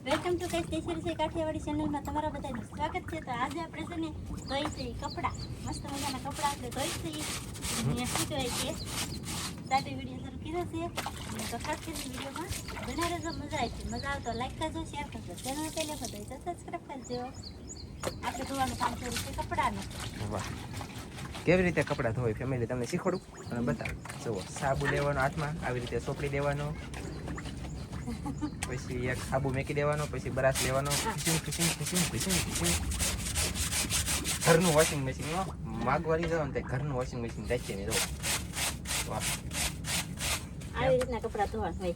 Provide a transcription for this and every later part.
Welcome to કઈ special છે કાઠિયાવાડી ચેનલમાં તમારા બધાનું સ્વાગત છે. તો આજે આપણે છે ને ધોઈ છે કપડાં, મસ્ત મજાના કપડાં આપણે ધોઈ છે. અહીંયા શું કહેવાય છે સાથે વિડીયો શરૂ કર્યો છે. તો ખાસ કરીને વિડીયોમાં ઘણા રહેજો, મજા આવી છે. મજા આવે તો લાઈક કરજો, શેર કરજો, ચેનલ પહેલે બધું તો સબસ્ક્રાઈબ કરજો. આપણે ધોવાનું કામ કર્યું છે કપડાનું. વાહ, કેવી રીતે કપડાં ધોય ફેમિલી તમને શીખવાડું અને બતાવું. જુઓ, સાબુ લેવાનો હાથમાં, આવી રીતે સોપડી દેવાનો, પછી એક સાબુ મેકી દેવાનો, પછી બ્રશ લેવાનો, ઘરનું વોશિંગ મશીન માગવાળી જાવ ને ઘરનું વોશિંગ મશીન રાખીએ ને જો. વાહ, આવી રીતના કપડાં ધોવાનું હોય.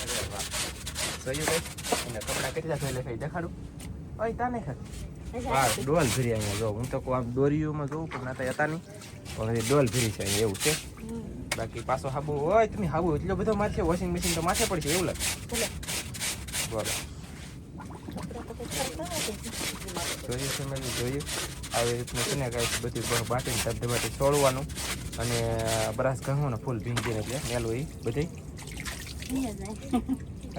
અરે વાહ, જોયું કઈ અને કપડાં કેટલા ધોઈ કઈ દેખાડું. ઓય તા નહીં ખાતી. હા, ડોલ ભરી અહીંયા જો. હું તો આમ દોરીઓમાં જોઉં પણ ના હતા નહીં, પણ ડોલ ભરી છે અહીંયા એવું છે. બાકી પાછો હાબુ હોય તમે હાબુ એટલો બધો મારશે, વોશિંગ મશીન તો માથે પડશે એવું લાગે. બરાબર, જોયું ફેમિલી, જોયું આવી રીતનું છે ને કાંઈ બધું બાટીને ધબધબાટી છોડવાનું અને બ્રશ ઘસવાનું ફૂલ ભીંગીને એટલે મેલું એ બધી.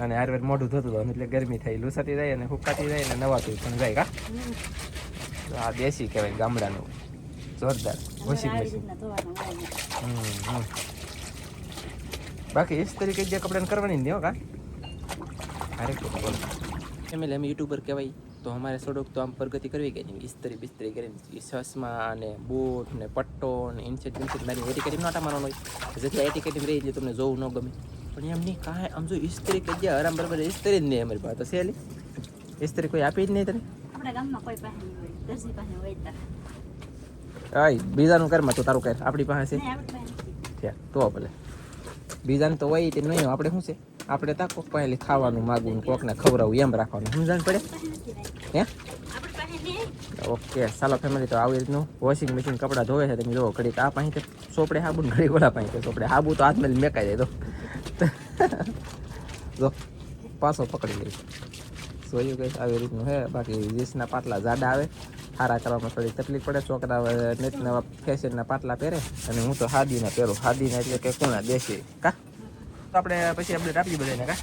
અને આયુર્વેદ મોઢું ધોતું હતું એટલે ગરમી થાય, લૂસાતી જાય અને હુકાતી જાય અને નવાતું પણ જાય. કા તો આ દેશી કહેવાય ગામડાનું જોરદાર વોશિંગ મશીન. બાકી ઇસ્ત્રી કઈ જે કપડાને કરવાની નહીં હો. કા અરે બોલો ફેમિલી, અમે યુટ્યુબર કહેવાય તો અમારે થોડુંક તો આમ પ્રગતિ કરવી કે નહીં, ઇસ્ત્રી બિસ્ત્રી કરીને ચશ્મા અને બૂટ ને પટ્ટો ને ઇન્સેટ બિન્સેટ મારી એટીકેટી નોટા મારવાનો હોય, જેથી એટીકેટી રહી એટલે તમને જોવું ન ગમે. પણ એમ નહીં, કાંઈ આમ જો ઇસ્ત્રી કે જે આરામ બરાબર ઇસ્ત્રી જ નહીં અમારી પાસે સહેલી ઇસ્ત્રી કોઈ આપી જ નહીં તને. આપણા ગામમાં કોઈ પાસે નહીં હોય, દરજી પાસે હોય તો. હા, બીજાનું કરમાં તો તારું કર, આપણી પાસે છે તો ભલે. બીજાને તો હોય તે નહીં, આપણે શું છે, આપણે તા કોક પાસે ખાવાનું માગવું, કોકને ખવડાવવું એમ રાખવાનું, સમજણ પડે હે. ઓકે ચાલો ફેમિલી, તો આવી રીતનું વોશિંગ મશીન કપડાં ધોવે છે. તમે જુઓ, ઘડીક આ પાસે સોપડે સાબુ ને ઘડીક ઓલા પાસે સોપડે સાબુ તો હાથમાં મેકાઈ જાય. તો જો પાછો પકડી લઈશ. જોયું કઈ આવી રીતનું હે. બાકી જીન્સના પાટલા જાડા આવે, સારા કરવામાં થોડી તકલીફ પડે. છોકરા નેટ નવા ફેશનના પાટલા પહેરે અને હું તો હાદીના પહેરું. હાદીના એટલે કે કોના દેશી. કા તો આપણે પછી અપડેટ આપી બધાને. કા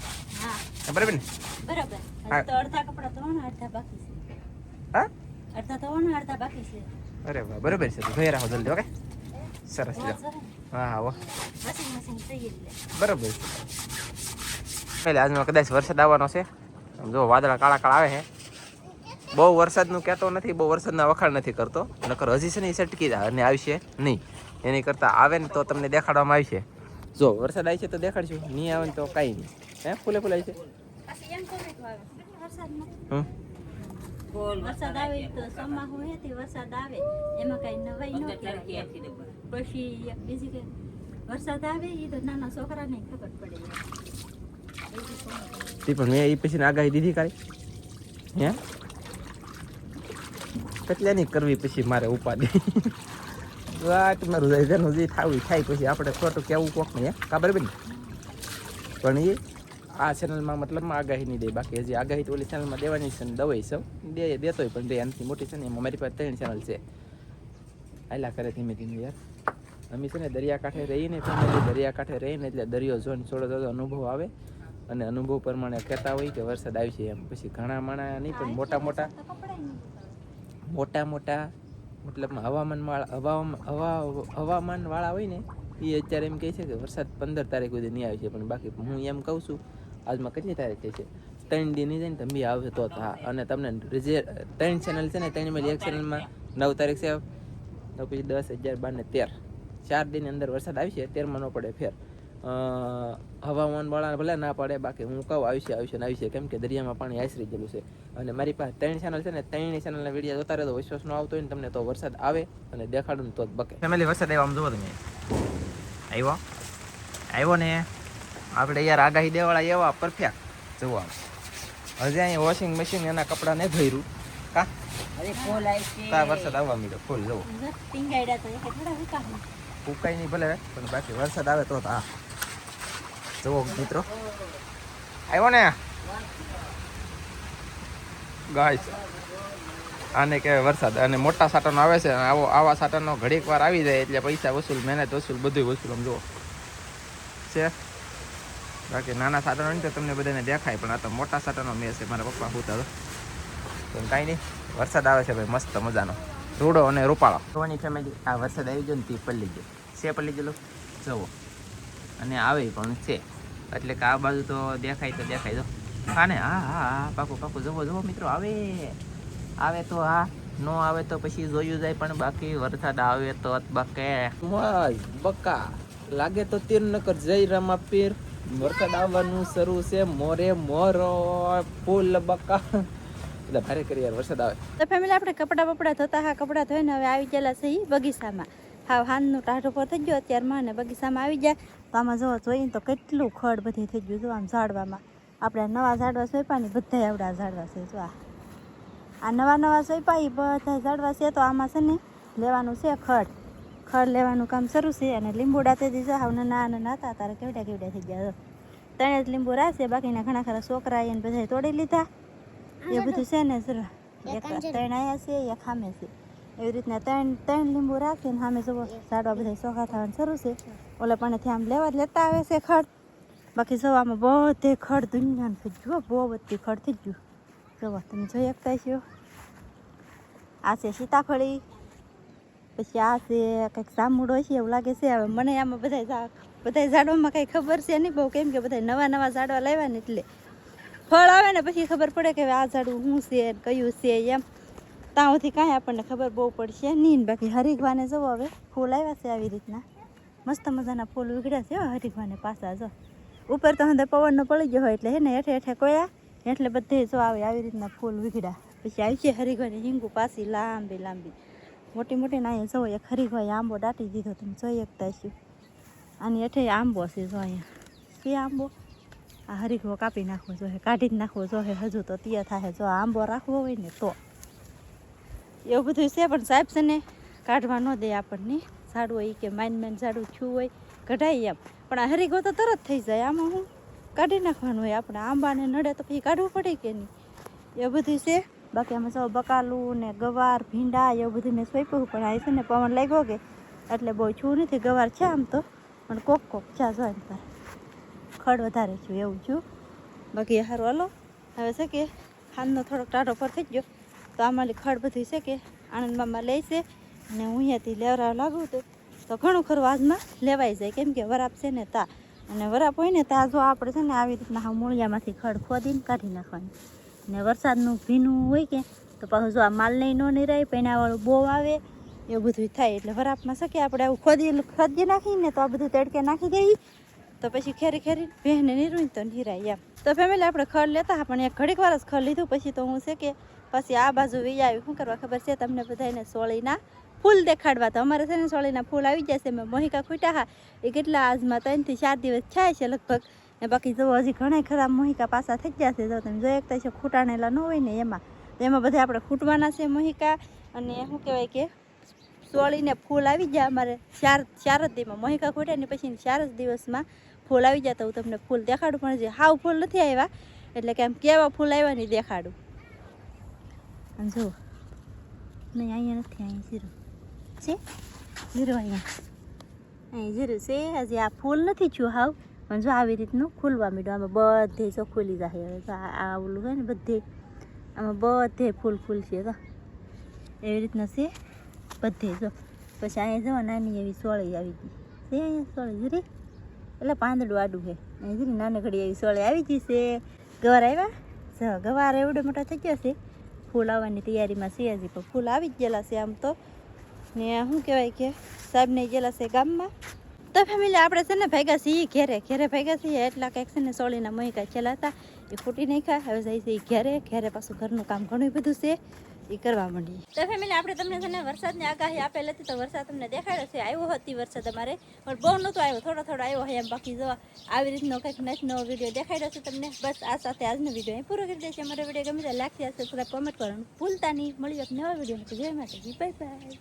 બરાબર ને? બરાબર. તો અડધા કપડાં ધોવાના, અડધા બાકી છે. હા, અડધા ધોવાના, અડધા બાકી છે. અરે વાહ, બરાબર છે. તો ધોઈ રાખો જલ્દી. ઓકે, સરસ. હા હા, વાહ, વોશિંગ મશીન થઈ એટલે બરાબર છે. એટલે આજનો કદાચ વરસાદ આવવાનો છે. જો વાદળા કાળા કાળા આવે છે. બહુ વરસાદનું કહેતો નથી, બહુ વરસાદના વખાણ નથી કરતો. નકર હજી છે ને એ સટકી જાય અને આવશે નહીં. એની કરતાં આવે ને તો તમને દેખાડવામાં આવશે. જો વરસાદ આવી છે તો દેખાડશું, નહીં આવે ને તો કાંઈ નહીં. હે ફૂલે ફૂલ આવી છે. વરસાદ આવે તો ચોમાસું હે તે વરસાદ આવે એમાં કઈ નવાઈ ન કહેવાય. પછી બીજી કે વરસાદ આવે એ તો નાના છોકરાને ખબર પડે. તે પણ મેં એ પછી આગાહી દીધી કાંઈ હે કેટલાની કરવી પછી મારે ઉપાધિ. તમારું જેનું જે થાવું થાય પછી આપણે ખોટું કેવું કોક નહીં. હે ખબર બી પણ એ આ ચેનલમાં મતલબમાં આગાહી નહીં દે. બાકી હજી આગાહી તો ઓલી ચેનલમાં દેવાની છે ને દવાઈ સૌ દેતો હોય. પણ બે આનાથી મોટી છે ને એમાં મારી પાસે 3 ચેનલ છે. હાલ્યા કરે ધીમે ધીમે યાર. અમે છે ને દરિયાકાંઠે રહીને ફેમિલી, દરિયાકાંઠે રહીને એટલે દરિયો જોઈને થોડો થોડો અનુભવ આવે અને અનુભવ પ્રમાણે કહેતા હોય કે વરસાદ આવશે એમ. પછી ઘણા માણા નહીં પણ મોટા મોટા મતલબમાં હવામાનવાળા હોય ને એ અત્યારે એમ કહે છે કે વરસાદ 15 તારીખ સુધી નહીં આવે છે. પણ બાકી હું એમ કહું છું, આજમાં કેટલી તારીખ થઈ છે, 3 દી નહીં જાય ને તમે આવશે તો. હા, અને તમને 3 ચેનલ છે ને, 3 એક ચેનલમાં 9 તારીખ છે, તો પછી 10, 11, 12 ને 13 4 દિનની અંદર વરસાદ આવશે. 13માં ન પડે ફેર. હવામાનવાળા ભલે ના પડે, બાકી હું કહું આવશે. કેમ કે દરિયામાં પાણી આશરી ગયેલું છે. અને મારી પાસે 3 ચેનલ છે ને, 3 ચેનલના વિડીયો જોતા રહે તો વિશ્વાસ ન આવતો હોય ને તમને તો વરસાદ આવે અને દેખાડું ને તો જ બકે. ફેમિલી વરસાદ આવ્યો, આમ જુઓ તમે. આવ્યો ને આપણે યાર આગાહી દેવાળા એવા પરફેક્ટ. જુઓ આમ હજી અહીંયા વોશિંગ મશીન એના કપડાં નહીં ધોઈરું. કા વરસાદ આવવા માંડ્યો ફૂલ. જુઓ ફૂકાઈ નહીં ભલે, પણ બાકી વરસાદ આવે તો. હા જુઓ મિત્રો, આવ્યો ને ગાઈસ. આને કહેવાય વરસાદ. અને મોટા સાટાનો આવે છે. આવા સાટાનો ઘડીક વાર આવી જાય એટલે પૈસા વસૂલ, મહેનત વસૂલ, બધું વસૂલ. આમ જુઓ છે બાકી નાના સાધનો નહીં તો તમને બધાને દેખાય, પણ આ તો મોટા સાધનો મેં છે. મારા પપ્પા હોતા તો કાંઈ નહીં. વરસાદ આવે છે ભાઈ મસ્ત મજાનો, રૂડો અને રૂપાળો. જોવાની ફેમિલી આ વરસાદ આવી ગયો ને તે પલ્લી ગયો છે, પલ્લી ગયેલો જવો, અને આવે પણ છે. એટલે કે આ બાજુ તો દેખાય દો હા ને. હા હા હા પાકું જવો મિત્રો, આવે તો હા, નો આવે તો પછી જોયું જાય. પણ બાકી વરસાદ આવે તો બકે બકા લાગે તો તીર નકર જય રમા પીર. વરસાદ આવવાનું શરૂ છે, મોરે મોરો ફૂલ બકા. એટલે ભારે કરી યાર વરસાદ આવે તો ફેમિલી આપણે કપડાં ધોતા હા, કપડાં ધોઈને હવે આવી ગયેલા છે ઈ બગીચામાં. હા હાનનું ટાઢો પર થઈ ગયો અત્યારમાં, ને બગીચામાં આવી જાય તો આમાં જોઈએ તો કેટલું ખડ બધી થઈ ગયું. જો આમ ઝાડવામાં આપણે નવા ઝાડવા સોંપાની બધા આવડા ઝાડવા છે. જો આ નવા સોંપા એ બધા ઝાડવા છે. તો આમાં છે ને લેવાનું છે ખડ લેવાનું કામ શરૂ છે. અને લીંબુડા તેથી જો હાવ નાના હતા તારે કેવડા થઈ ગયા. 3 જ લીંબુ રાશે, બાકીના ઘણા ખરા છોકરા એને બધા તોડી લીધા. એ બધું છે ને સર, એક 3 આયા છે, એક સામે છે. એવી રીતના 3 લીંબુ રાખીને સામે જુઓ ઝાડવા બધા ચોખા થવાનું શરૂ છે. ઓલા પાણીથી આમ લેતા આવે છે ખડ. બાકી જવામાં બધે ખડ દુનિયાનું થઈ ગયું, બહુ બધી ખડ થઈ ગયું. જુઓ તમે જોઈ શકતા છો. આ છે સીતાફળી, પછી આ છે કંઈક જામુડો છે એવું લાગે છે. હવે મને આમાં બધા ઝાડવામાં કંઈ ખબર છે નહીં બહુ, કેમ કે બધા નવા ઝાડવા લાવ્યા ને એટલે ફળ આવે ને પછી ખબર પડે કે આ ઝાડવું શું છે કયું છે એમ. ત્યાંથી કાંઈ આપણને ખબર બહુ પડશે નહીં. બાકી હરીગવાને જુઓ હવે ફૂલ આવ્યા છે આવી રીતના મસ્ત મજાના ફૂલ ઉઘડ્યા છે હરીગવાને પાછા. જો ઉપર તો અંદર પવનનો પડી ગયો હોય એટલે હે ને હેઠે કોયા એટલે બધે જો આવે આવી રીતના ફૂલ ઉઘડ્યા. પછી આવી છે હરીગવાની હિંગુ પાછી લાંબી મોટી ના અહીંયા જવો એક હરીગવાએ આંબો દાટી દીધો, તમે જોઈ શકતા છો. આની હેઠે આંબો છે જો અહીંયા કે આંબો. આ હરીગવો કાપી નાખવો જોઈએ, કાઢી જ નાખવો જોઈએ હજુ તો તૈયાર થાય. જો આંબો રાખવો હોય ને તો એવું બધું છે. પણ સાહેબ છે ને કાઢવા ન દે આપણને ઝાડવું હોય કે માઇન ઝાડવું થયું હોય કઢાઈ એમ. પણ આ હરીગવો તો તરત થઈ જાય, આમાં હું કાઢી નાખવાનું હોય. આપણે આંબાને નડે તો પછી કાઢવું પડે કે નહીં, એવું બધું છે. બાકી આમાં સૌ બકાલું ને ગવાર ભીંડા એવું બધું મેં સોંપ્યું. પણ આ છે ને પવન લાગ્યો કે એટલે બહુ છું નથી. ગવાર છે આમ તો, પણ કોક ચા જો ખડ વધારે છું એવું છું. બાકી સારું હાલો હવે છે કે હાનનો થોડોક ટાઢો પર થઈ ગયો તો આમાં ખડ બધું છે કે આનંદમાં લે છે. અને હું અહીંયાથી લેવરાવ લાગું તો ઘણું ખરું આજમાં લેવાઈ જાય, કેમ કે વરાપ છે ને તા. અને વરાપ હોય ને ત્યાં જો આપણે છે ને આવી રીતના હા મૂળિયામાંથી ખડ ખોદીને કાઢી નાખવાની. ને વરસાદનું ભીનું હોય કે તો પાછું જો આ માલને ન નિરાય પૈણાવાળું બહુ આવે એવું બધું થાય. એટલે વરાપમાં છે કે આપણે આવું ખોદી નાખીને તો આ બધું તડકે નાખી દઈએ તો પછી ખેરી ભેને નીરું તો નિરાય એમ. તો ફેમિલી આપણે ખડ લેતા પણ એક ઘડીક વાર જ ખડ લીધું. પછી તો હું છે કે પછી આ બાજુ વી આવી શું કરવા ખબર છે તમને બધાને સોળીના ફૂલ દેખાડવા. તો અમારે છે ને સોળીના ફૂલ આવી જશે. મેં મોહિકા ખૂટ્યા હા એ કેટલા આજમાં 3 થી 4 દિવસ થાય છે લગભગ. ને બાકી જો હજી ઘણા ખરાબ મોહિકા પાછા થઈ જશે. જો તમે જોઈ શકતા છો ખૂટાણેલા ન હોય ને એમાં, તો એમાં બધા આપણે ખૂટવાના છે મોહિકા. અને શું કહેવાય કે સોળીને ફૂલ આવી જાય અમારે 4 જ દિવસમાં. મોહિકા ખૂટ્યા ને પછી 4 જ દિવસમાં ફૂલ આવી જાય. તો હું તમને ફૂલ દેખાડું, પણ જે હાવ ફૂલ નથી આવ્યા એટલે કે આમ કેવા ફૂલ આવ્યા નહીં દેખાડું. આમ જુઓ નહીં અહીંયા નથી, અહીંયા જીરો અહીંયા જીરું છે. હજી આ ફૂલ નથી થયું હાવ, પણ જો આવી રીતનું ખુલવા માંડ્યું. આમાં બધે જો ખુલી જાય. હવે જો આ ઓલું હોય ને બધે આમાં બધે ફૂલ ખુલશે. તો એવી રીતના છે બધે. જો પછી અહીંયા જવા નાની એવી સોળી આવી ગઈ છે. અહીંયા સોળી જીરી એટલે પાંદડું આડું છે. અહીં જીરી નાની ઘડી એવી સોળી આવી ગઈ છે. ગવાર આવ્યા જો ગવાર એવડો મોટો થઈ ગયો છે. ફૂલ આવવાની તૈયારીમાં છે હજી, પણ ફૂલ આવી જ ગયેલા છે આમ તો. ને શું કહેવાય કે સાહેબને ગયેલા છે ગામમાં. તો ફેમિલી આપણે છે ને ભેગા છીએ ઘેરે ભેગા છીએ. એટલા કંઈક છે ને સોળીના મોહિકા છેલ્લા હતા એ ફૂટી નહીં ખાય. હવે જાય છે ઘેરે પાછું ઘરનું કામ ઘણું બધું છે એ કરવા માંડીએ. તો ફેમિલી આપણે તમને છે ને વરસાદની આગાહી આપેલી હતી તો વરસાદ તમને દેખાડ્યો છે. આવ્યો હતી વરસાદ અમારે, પણ બહુ નહોતો આવ્યો, થોડો આવ્યો હોય એમ. બાકી જો આવી રીતનો કંઈક નવો વિડીયો દેખાડ્યો છે તમને. બસ આ સાથે આજનો વિડીયો અહીં પૂરો કરી દે છે. અમારો વિડીયો ગમે તો લાઈક શેર સબસ્ક્રાઈબ કોમેન્ટ કરવાનું ભૂલતા નહીં. મળ્યું એક નવા વિડીયો. જય માતાજી, બાય બાય.